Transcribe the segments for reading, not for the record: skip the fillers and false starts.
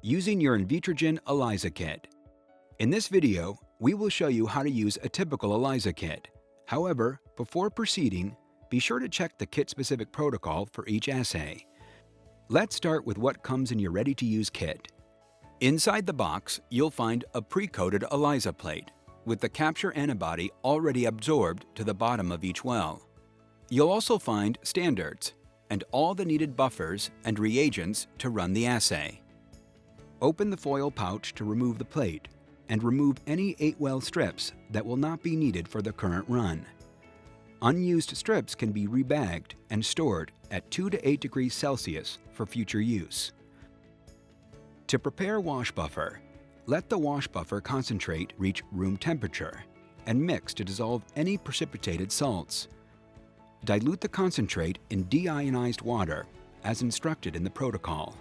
using your Invitrogen ELISA kit. In this video, we will show you how to use a typical ELISA kit. However, before proceeding, be sure to check the kit-specific protocol for each assay. Let's start with what comes in your ready-to-use kit. Inside the box, you'll find a pre-coated ELISA plate with the capture antibody already absorbed to the bottom of each well. You'll also find standards and all the needed buffers and reagents to run the assay. Open the foil pouch to remove the plate and remove any 8-well strips that will not be needed for the current run. Unused strips can be rebagged and stored at 2 to 8 degrees Celsius for future use. To prepare wash buffer, let the wash buffer concentrate reach room temperature and mix to dissolve any precipitated salts. Dilute the concentrate in deionized water as instructed in the protocol.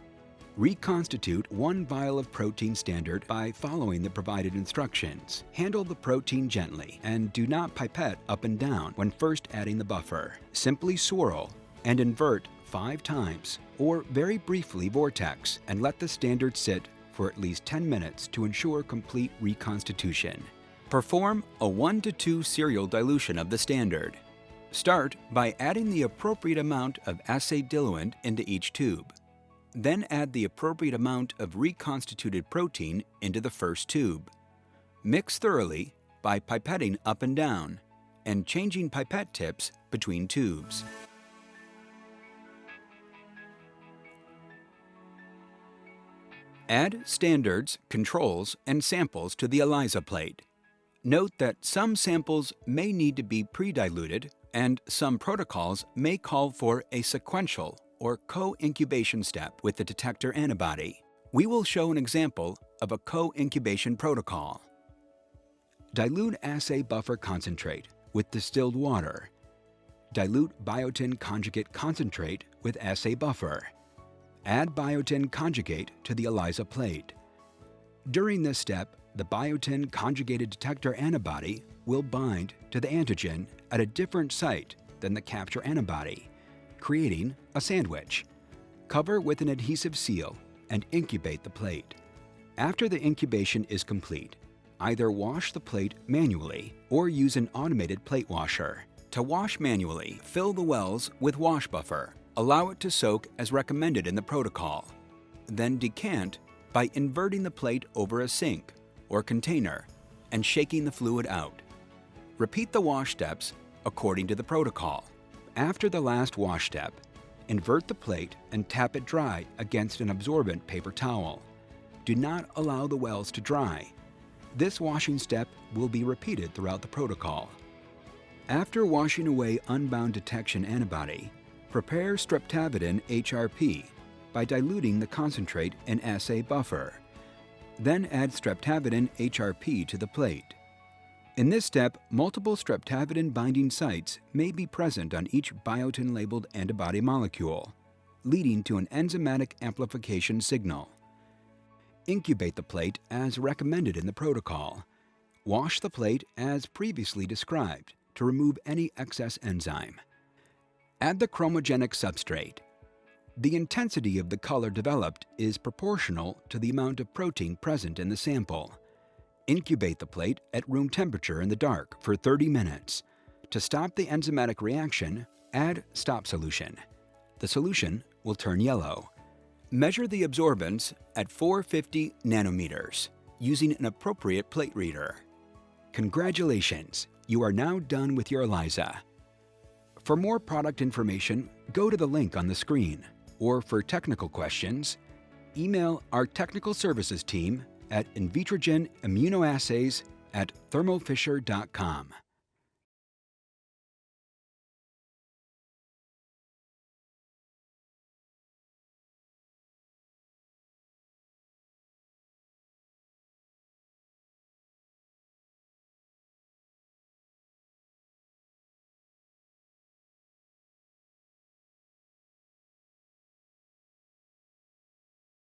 Reconstitute 1 vial of protein standard by following the provided instructions. Handle the protein gently and do not pipette up and down when first adding the buffer. Simply swirl and invert 5 times or very briefly vortex and let the standard sit for at least 10 minutes to ensure complete reconstitution. Perform a 1 to 2 serial dilution of the standard. Start by adding the appropriate amount of assay diluent into each tube. Then add the appropriate amount of reconstituted protein into the first tube. Mix thoroughly by pipetting up and down and changing pipette tips between tubes. Add standards, controls, and samples to the ELISA plate. Note that some samples may need to be pre-diluted and some protocols may call for a sequential or co-incubation step with the detector antibody. We will show an example of a co-incubation protocol. Dilute assay buffer concentrate with distilled water. Dilute biotin conjugate concentrate with assay buffer. Add biotin conjugate to the ELISA plate. During this step, the biotin conjugated detector antibody will bind to the antigen at a different site than the capture antibody, creating a sandwich. Cover with an adhesive seal and incubate the plate. After the incubation is complete, either wash the plate manually or use an automated plate washer. To wash manually, fill the wells with wash buffer. Allow it to soak as recommended in the protocol. Then decant by inverting the plate over a sink or container and shaking the fluid out. Repeat the wash steps according to the protocol. After the last wash step, invert the plate and tap it dry against an absorbent paper towel. Do not allow the wells to dry. This washing step will be repeated throughout the protocol. After washing away unbound detection antibody, prepare streptavidin HRP by diluting the concentrate in assay buffer. Then add streptavidin HRP to the plate. In this step, multiple streptavidin binding sites may be present on each biotin-labeled antibody molecule, leading to an enzymatic amplification signal. Incubate the plate as recommended in the protocol. Wash the plate as previously described to remove any excess enzyme. Add the chromogenic substrate. The intensity of the color developed is proportional to the amount of protein present in the sample. Incubate the plate at room temperature in the dark for 30 minutes. To stop the enzymatic reaction, add stop solution. The solution will turn yellow. Measure the absorbance at 450 nanometers using an appropriate plate reader. Congratulations, you are now done with your ELISA. For more product information, go to the link on the screen, or for technical questions, email our technical services team at Invitrogen Immunoassays@thermofisher.com.